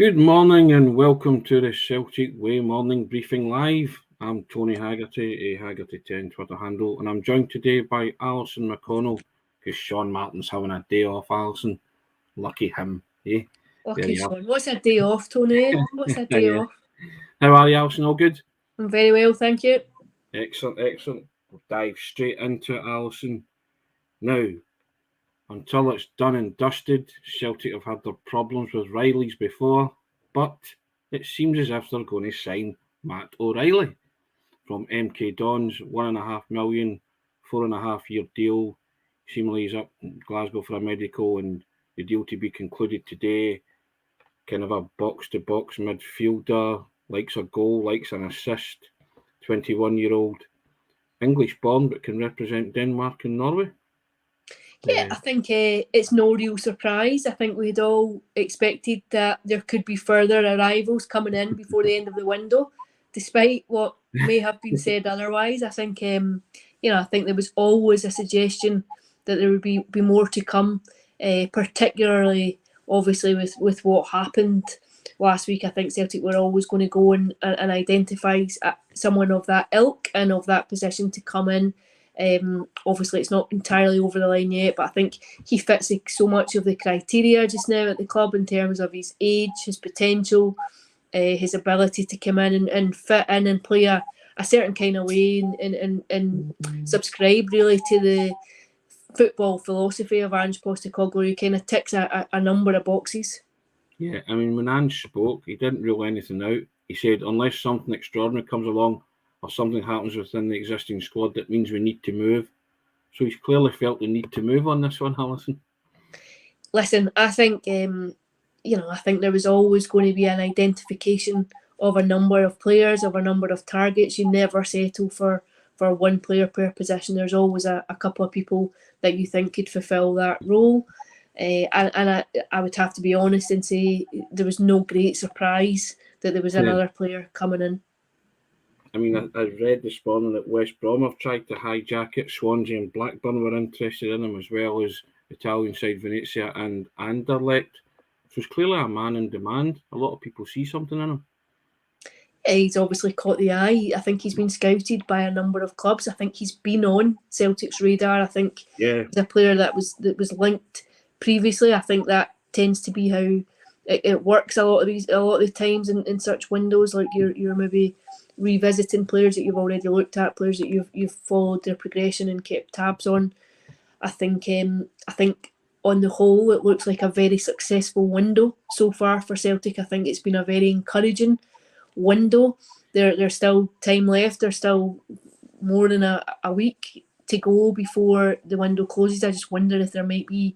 Good morning and welcome to the Celtic Way Morning Briefing Live. I'm Tony Haggerty, a Haggerty10 Twitter handle, and I'm joined today by Alison McConnell, because Sean Martin's having a day off, Alison. Lucky him, eh? Lucky Sean. What's a day off, Tony? What's a day off? How are you, Alison? All good? I'm very well, thank you. Excellent. We'll dive straight into it, Alison. Now, until it's done and dusted, Celtic have had their problems with Riley's before, but it seems as if they're going to sign Matt O'Riley from MK Dons, $1.5 million, 4.5-year deal. Seemingly he's up in Glasgow for a medical, and the deal to be concluded today. Kind of a box-to-box midfielder, likes a goal, likes an assist. 21-year-old, English-born, but can represent Denmark and Norway. Yeah, I think it's no real surprise. I think we'd all expected that there could be further arrivals coming in before the end of the window, despite what may have been said otherwise. I think, I think there was always a suggestion that there would be more to come, particularly, obviously, with what happened last week. I think Celtic were always going to go and identify someone of that ilk and of that position to come in. Obviously it's not entirely over the line yet, but I think he fits so much of the criteria just now at the club in terms of his age, his potential, his ability to come in and fit in and play a certain kind of way and subscribe really to the football philosophy of Ange Postecoglou. He kind of ticks a number of boxes. Yeah, I mean, when Ange spoke, he didn't rule anything out. He said, unless something extraordinary comes along or something happens within the existing squad, that means we need to move. So he's clearly felt the need to move on this one, Alison. Listen, I think, I think there was always going to be an identification of a number of players, of a number of targets. You never settle for one player per position. There's always a couple of people that you think could fulfil that role. And I would have to be honest and say there was no great surprise that there was another player coming in. I mean, I read this morning that West Brom have tried to hijack it. Swansea and Blackburn were interested in him, as well as Italian side Venezia and Anderlecht. So it's clearly a man in demand. A lot of people see something in him. He's obviously caught the eye. I think he's been scouted by a number of clubs. I think he's been on Celtic's radar. I think he's a player that was linked previously. I think that tends to be how it works a lot of the times in such windows. Like you're maybe revisiting players that you've already looked at, players that you've followed their progression and kept tabs on. I think on the whole it looks like a very successful window so far for Celtic. I think it's been a very encouraging window. There's still time left. There's still more than a week to go before the window closes. I just wonder if there might be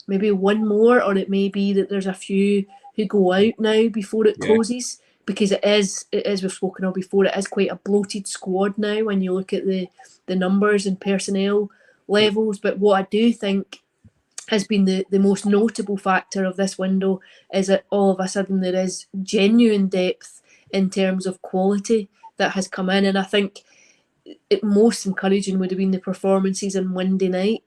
maybe one more, or it may be that there's a few who go out now before it closes. Because it is, we've spoken of before, it is quite a bloated squad now when you look at the numbers and personnel levels. But what I do think has been the most notable factor of this window is that all of a sudden there is genuine depth in terms of quality that has come in. And I think most encouraging would have been the performances on Monday night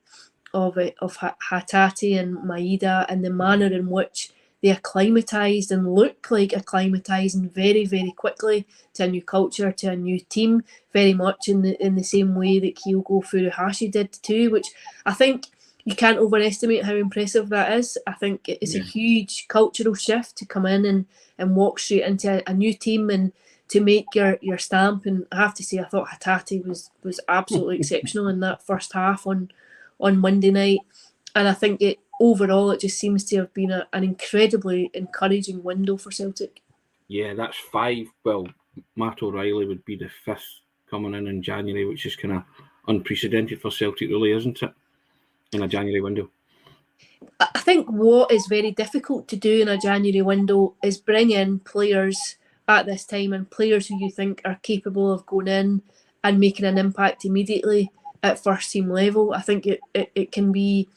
of Hatate and Maeda, and the manner in which they acclimatised and look like acclimatising very, very quickly to a new culture, to a new team, very much in the same way that Kyogo Furuhashi did too, which I think you can't overestimate how impressive that is. I think it's a huge cultural shift to come in and walk straight into a new team and to make your stamp. And I have to say, I thought Hatate was absolutely exceptional in that first half on Monday night. And I think overall, it just seems to have been an incredibly encouraging window for Celtic. Yeah, that's 5. Well, Matt O'Riley would be the 5th coming in January, which is kind of unprecedented for Celtic, really, isn't it? In a January window. I think what is very difficult to do in a January window is bring in players at this time, and players who you think are capable of going in and making an impact immediately at first team level. I think it can be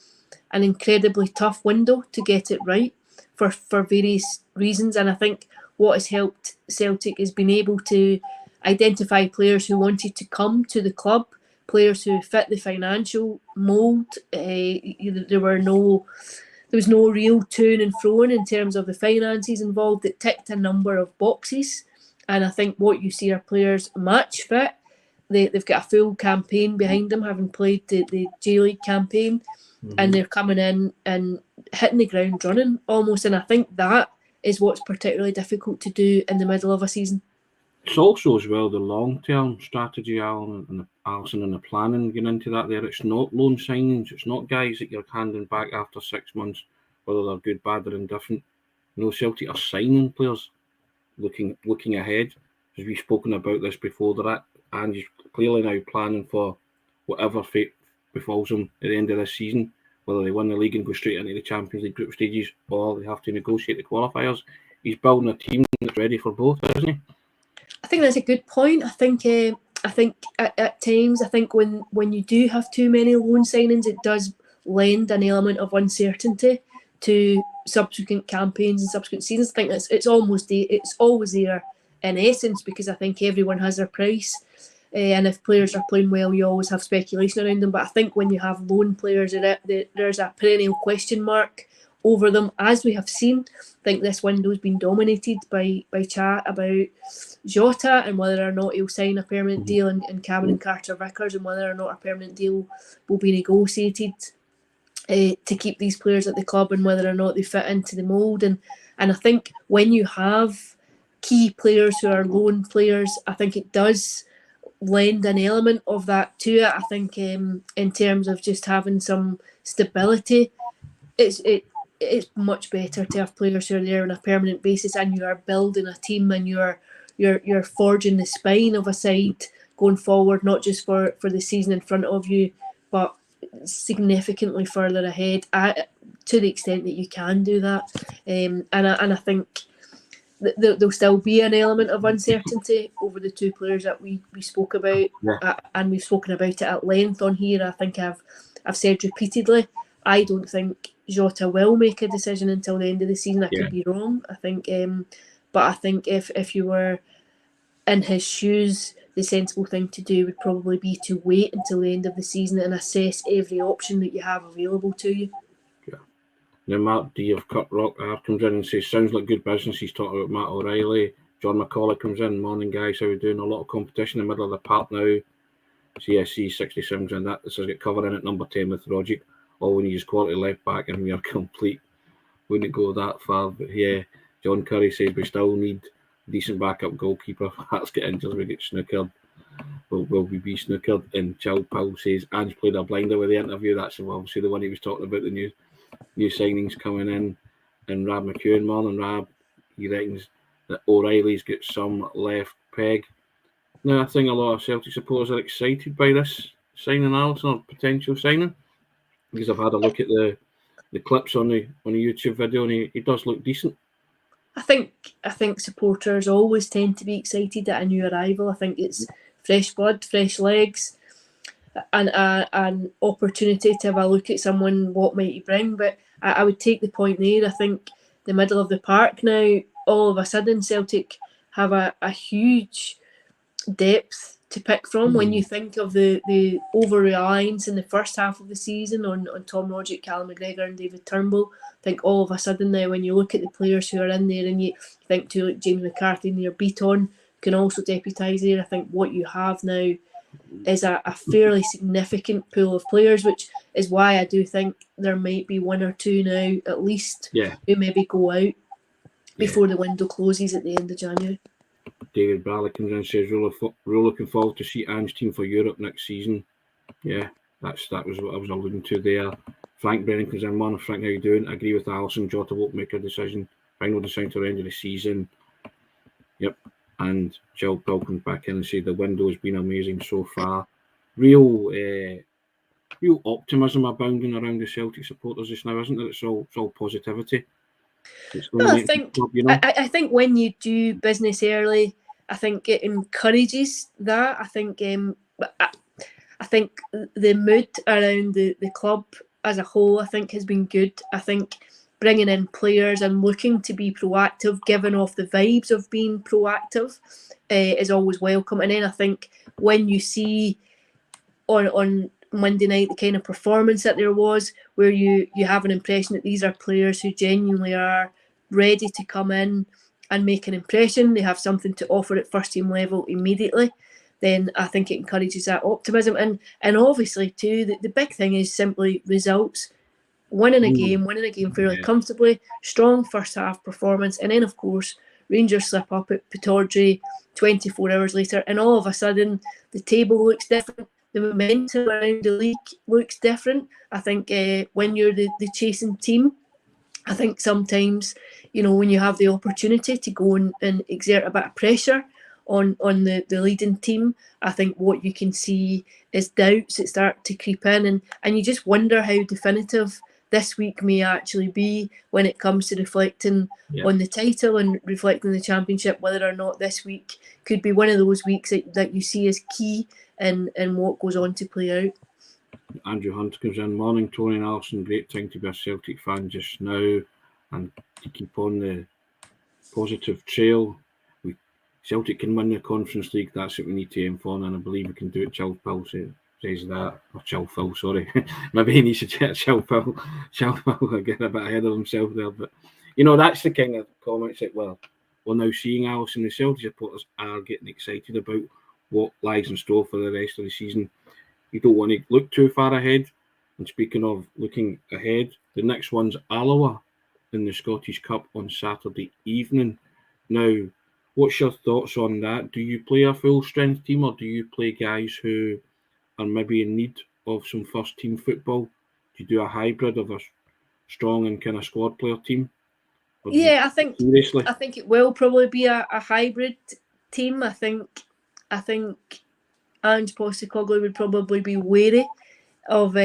an incredibly tough window to get it right for various reasons. And I think what has helped Celtic is being able to identify players who wanted to come to the club, players who fit the financial mould. There was no real to and fro in terms of the finances involved. It ticked a number of boxes, and I think what you see are players match fit. They've got a full campaign behind them, having played the J-League campaign, and they're coming in and hitting the ground running almost. And I think that is what's particularly difficult to do in the middle of a season. It's also as well the long-term strategy, Alison, and the planning getting into that there. It's not loan signings. It's not guys that you're handing back after 6 months, whether they're good, bad or indifferent. Celtic are signing players looking ahead. As we've spoken about this before, that Ange clearly now planning for whatever fate befalls them at the end of this season, whether they win the league and go straight into the Champions League group stages or they have to negotiate the qualifiers. He's building a team that's ready for both, isn't he? I think that's a good point. I think at times, I think when you do have too many loan signings, it does lend an element of uncertainty to subsequent campaigns and subsequent seasons. I think it's always there in essence, because I think everyone has their price. And if players are playing well, you always have speculation around them. But I think when you have loan players, there's a perennial question mark over them, as we have seen. I think this window's been dominated by chat about Jota and whether or not he'll sign a permanent deal, and Cameron Carter-Vickers, and whether or not a permanent deal will be negotiated to keep these players at the club, and whether or not they fit into the mould. And I think when you have key players who are loan players, I think it does lend an element of that to it. I think in terms of just having some stability, it's much better to have players who are there on a permanent basis, and you are building a team, and you're forging the spine of a side going forward, not just for the season in front of you, but significantly further ahead, to the extent that you can do that. And I think there'll still be an element of uncertainty over the two players that we spoke about, and we've spoken about it at length on here. I think I've said repeatedly, I don't think Jota will make a decision until the end of the season. I could be wrong. I think, but I think if you were in his shoes, the sensible thing to do would probably be to wait until the end of the season and assess every option that you have available to you. Now, Mark D of Cut Rock comes in and says, sounds like good business. He's talking about Matt O'Reilly. John McConnell comes in. Morning, guys. How are we doing? A lot of competition in the middle of the park now. CSC 67 and that. This has got covered in at number 10 with Rogic. All we need is quality left back, and we are complete. Wouldn't go that far, but John Curry says we still need a decent backup goalkeeper. Hearts get injured, we get snookered. Will we be snookered? And Chill Powell says Ange played a blinder with the interview. That's obviously the one he was talking about, the new signings coming in. And Rab McEwen, morning Rab, he reckons that O'Reilly's got some left peg. Now, I think a lot of Celtic supporters are excited by this signing, Alison, or potential signing, because I've had a look at the clips on the YouTube video, and he does look decent. I think supporters always tend to be excited at a new arrival. I think it's fresh blood, fresh legs, and an opportunity to have a look at someone, what might he bring. But I would take the point there. I think the middle of the park now, all of a sudden Celtic have a huge depth to pick from. When you think of the over-reliance in the first half of the season on Tom Rogic, Callum McGregor and David Turnbull, I think all of a sudden now, when you look at the players who are in there, and you think to like James McCarthy and your Beaton can also deputise there, I think what you have now is a fairly significant pool of players, which is why I do think there might be one or two now at least who maybe go out before the window closes at the end of January. David Bradley comes in and says, we're looking forward to see Ange team for Europe next season. Yeah, that was what I was alluding to there. Frank Brennan comes in, morning Frank, how you doing? I agree with Alison, Jota won't make a decision. Final decision to the end of the season. Yep. And Jill Bell comes back in and says the window has been amazing so far. Real optimism abounding around the Celtic supporters just now, isn't it? It's all positivity. Well, I think when you do business early, I think it encourages that. I think the mood around the club as a whole, I think, has been good. I think bringing in players and looking to be proactive, giving off the vibes of being proactive, is always welcome. And then I think when you see on Monday night, the kind of performance that there was, where you have an impression that these are players who genuinely are ready to come in and make an impression. They have something to offer at first team level immediately. Then I think it encourages that optimism. And obviously too, the big thing is simply results. Winning a game fairly comfortably, strong first half performance, and then of course Rangers slip up at Pittodrie 24 hours later, and all of a sudden the table looks different, the momentum around the league looks different. I think when you're the chasing team, I think sometimes, when you have the opportunity to go and exert a bit of pressure on the leading team, I think what you can see is doubts that start to creep in, and you just wonder how definitive this week may actually be when it comes to reflecting on the title and reflecting the championship, whether or not this week could be one of those weeks that you see as key in what goes on to play out. Andrew Hunt comes in. Morning, Tony and Alison. Great time to be a Celtic fan just now and to keep on the positive trail. Celtic can win the Conference League. That's what we need to aim for, and I believe we can do it. Chill Phil says that. Or Chill Phil, sorry. Maybe he needs to check Chill Phil. Chill Phil, getting a bit ahead of himself there. But, that's the kind of comments that, we're now seeing, Alison. The Celtic supporters are getting excited about what lies in store for the rest of the season. You don't want to look too far ahead. And speaking of looking ahead, the next one's Alloa in the Scottish Cup on Saturday evening. Now, what's your thoughts on that? Do you play a full-strength team, or do you play guys who are maybe in need of some first-team football? Do you do a hybrid of a strong and kind of squad player team? I think it will probably be a hybrid team. I think Ange Postecoglou would probably be wary of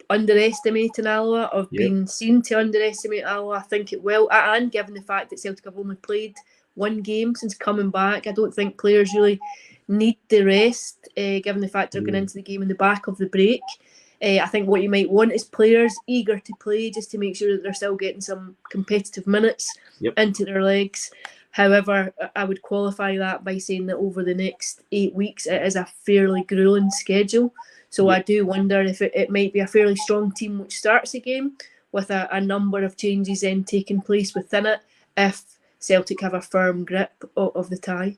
underestimating Alloa, of being seen to underestimate Alloa. I think it will, and given the fact that Celtic have only played one game since coming back, I don't think players really need the rest, given the fact they're going into the game in the back of the break. I think what you might want is players eager to play, just to make sure that they're still getting some competitive minutes into their legs. However, I would qualify that by saying that over the next 8 weeks, it is a fairly gruelling schedule. So I do wonder if it might be a fairly strong team which starts the game, with a number of changes then taking place within it, if Celtic have a firm grip of the tie.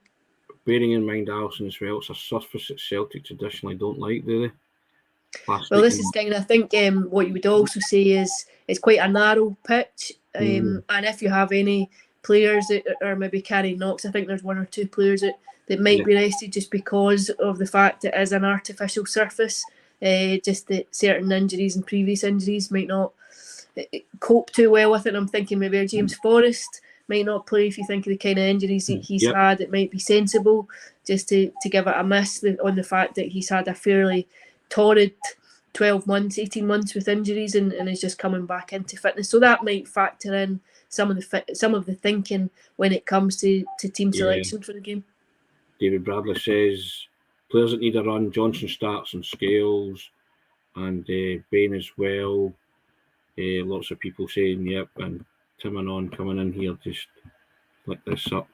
Bearing in mind, Alison, as well, it's a surface that Celtic traditionally don't like, do they? Well, this is kind of, I think what you would also say is it's quite a narrow pitch, and if you have any players that are maybe carrying knocks, I think there's one or two players that might be rested just because of the fact it is an artificial surface, just that certain injuries and previous injuries might not cope too well with it. I'm thinking maybe James Forrest might not play. If you think of the kind of injuries he's had, it might be sensible just to give it a miss on the fact that he's had a fairly torrid 12 months, 18 months with injuries and is just coming back into fitness. So that might factor in some of the thinking when it comes to team selection for the game. David Bradley says players that need a run. Johnson starts on Scales and Bain as well. Lots of people saying yep, and Tim and on coming in here just flick this up.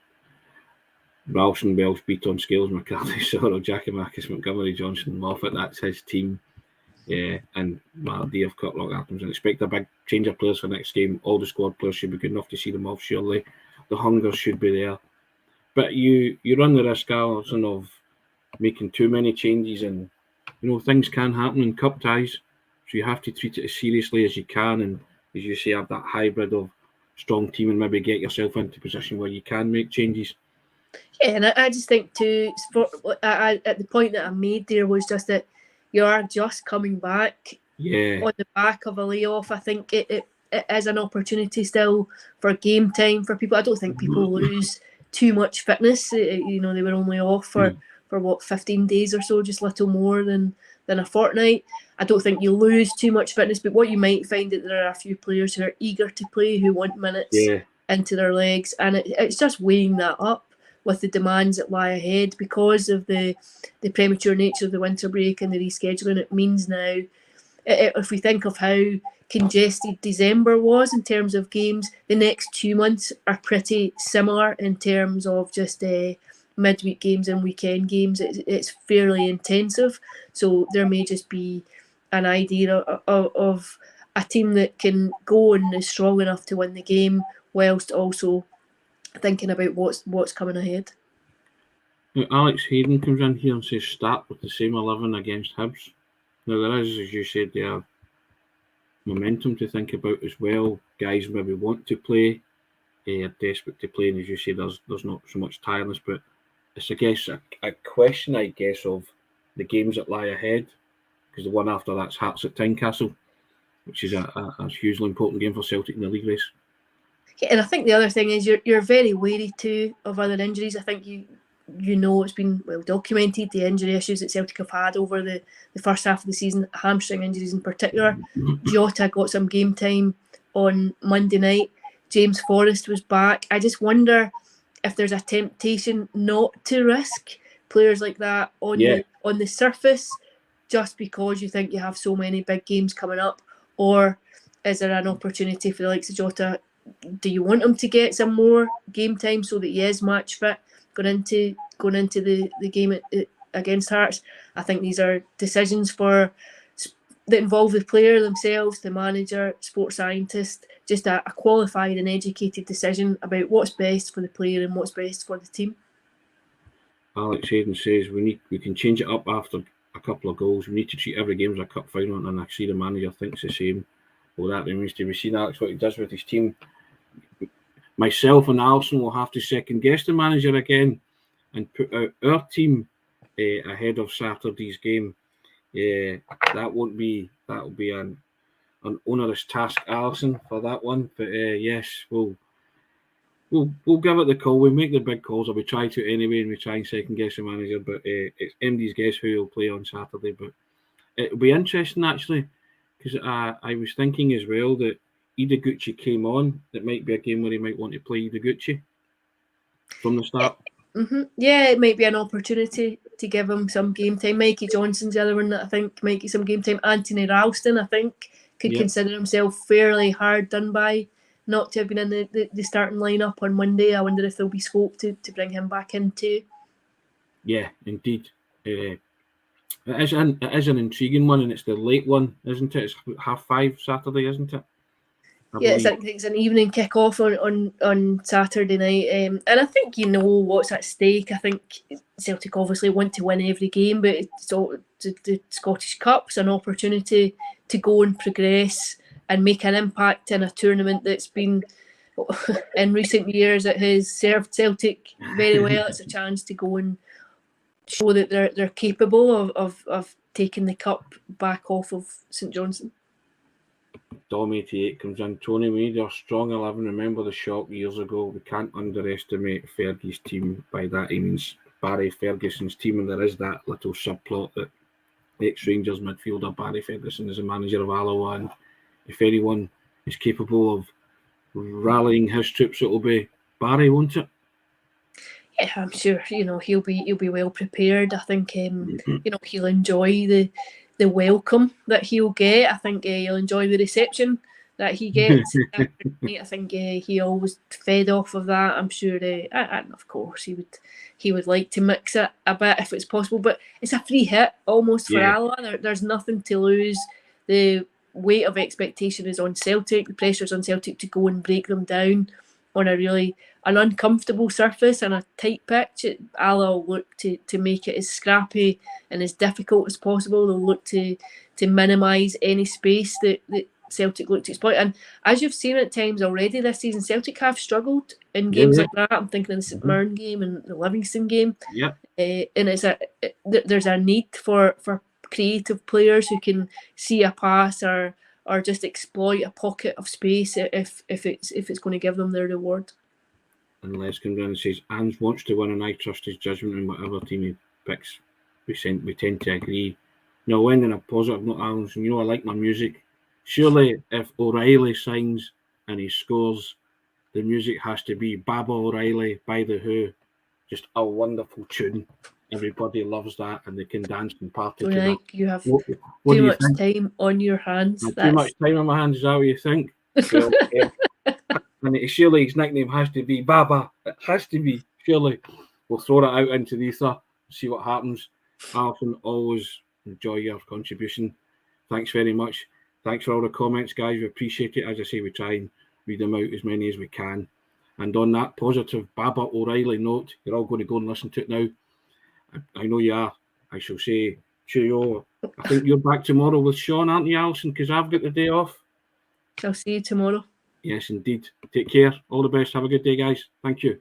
Ralston, Welsh, Beaton, Scales, McCarthy, Sorrow, Giacomakis, Montgomery, Johnson, Moffat, that's his team. And Mardy of Kirklock, Adams, and expect a big change of players for next game. All the squad players should be good enough to see them off, surely. The hunger should be there. But you run the risk, Alison, of making too many changes, and things can happen in cup ties. So you have to treat it as seriously as you can, and as you say, have that hybrid of strong team and maybe get yourself into a position where you can make changes. Yeah, and I just think too, at the point that I made there was just that you are just coming back on the back of a layoff. I think it is an opportunity still for game time for people. I don't think people lose too much fitness. They were only off for 15 days or so, just little more than a fortnight. I don't think you lose too much fitness, but what you might find that there are a few players who are eager to play, who want minutes into their legs, and it's just weighing that up with the demands that lie ahead because of the premature nature of the winter break and the rescheduling. It means now, if we think of how congested December was in terms of games, the next 2 months are pretty similar in terms of just midweek games and weekend games. It's fairly intensive. So there may just be an idea of a team that can go and is strong enough to win the game, whilst also thinking about what's coming ahead. Now, Alex Hayden comes in here and says start with the same 11 against Hibs. Now there is, as you said there, momentum to think about as well. Guys maybe want to play, are desperate to play, and as you say, there's not so much tiredness, but it's, I guess, a question, I guess, of the games that lie ahead, because the one after that's Hearts at Tynecastle, which is a hugely important game for Celtic in the league race. Yeah, and I think the other thing is you're very wary too of other injuries. I think you it's been well documented, the injury issues that Celtic have had over the first half of the season, hamstring injuries in particular. Jota got some game time on Monday night. James Forrest was back. I just wonder if there's a temptation not to risk players like that on the surface, just because you think you have so many big games coming up, or is there an opportunity for the likes of Jota? Do you want him to get some more game time so that he is match fit going into the game against Hearts? I think these are decisions that involve the player themselves, the manager, sports scientist, just a qualified and educated decision about what's best for the player and what's best for the team. Alex Hayden says we can change it up after a couple of goals. We need to treat every game as a cup final, and I see the manager thinks the same. Well, that remains to be seen. Alex, what he does with his team. Myself and Alison will have to second guess the manager again and put out our team ahead of Saturday's game. That'll be an onerous task, Alison, for that one. But yes, we'll give it the call. We make the big calls, or we try to anyway, and we try and second guess the manager. But it's MD's guess who will play on Saturday. But it'll be interesting actually, because I was thinking as well that Ideguchi came on. It might be a game where he might want to play Ideguchi from the start. Mm-hmm. Yeah, it might be an opportunity to give him some game time. Mikey Johnson's the other one that I think might get some game time. Anthony Ralston, I think, could consider himself fairly hard done by not to have been in the starting lineup on Monday. I wonder if there'll be scope to bring him back in too. Yeah, indeed. It is an intriguing one, and it's the late one, isn't it? It's 5:30 Saturday, isn't it? It's an evening kick-off on Saturday night, and I think you know what's at stake. I think Celtic obviously want to win every game, but it's all the Scottish Cup's an opportunity to go and progress and make an impact in a tournament that's been, in recent years, it has served Celtic very well. It's a chance to go and show that they're capable of taking the cup back off of St Johnstone. Dom88 comes in. Tony, we need our strong 11. Remember the shock years ago. We can't underestimate Fergie's team. By that he means Barry Ferguson's team, and there is that little subplot that ex-Rangers midfielder Barry Ferguson is the manager of Alloa, and if anyone is capable of rallying his troops, it will be Barry, won't it? Yeah, I'm sure he'll be well prepared. I think he'll enjoy the welcome that he'll get. I think he'll enjoy the reception that he gets. I think he always fed off of that. I'm sure, and of course he would like to mix it a bit if it's possible. But it's a free hit almost for Alloa. There's nothing to lose. The weight of expectation is on Celtic. The pressure's on Celtic to go and break them down on an uncomfortable surface and a tight pitch. Alloa will look to make it as scrappy and as difficult as possible. They'll look to minimise any space that Celtic look to exploit. And as you've seen at times already this season, Celtic have struggled in games like that. I'm thinking of the St Mirren game and the Livingston game. Yeah. And there's a need for creative players who can see a pass or just exploit a pocket of space if it's going to give them their reward. And Les comes down and says, Ange wants to win, and I trust his judgment in whatever team he picks. We tend to agree. Now, ending a positive note, Alison, I like my music. Surely, if O'Reilly signs and he scores, the music has to be Baba O'Reilly by The Who. Just a wonderful tune. Everybody loves that, and they can dance and party to that. You have too much time on your hands. Too much time on my hands, is that what you think? Well, and surely his nickname has to be Baba. It has to be, surely. We'll throw it out into the ether, see what happens. Alison, always enjoy your contribution. Thanks very much. Thanks for all the comments, guys. We appreciate it. As I say, we try and read them out as many as we can. And on that positive Baba O'Reilly note, you're all going to go and listen to it now. I know you are. I shall say cheerio. I think you're back tomorrow with Sean, aren't you, Alison? Because I've got the day off. I'll see you tomorrow. Yes, indeed. Take care. All the best. Have a good day, guys. Thank you.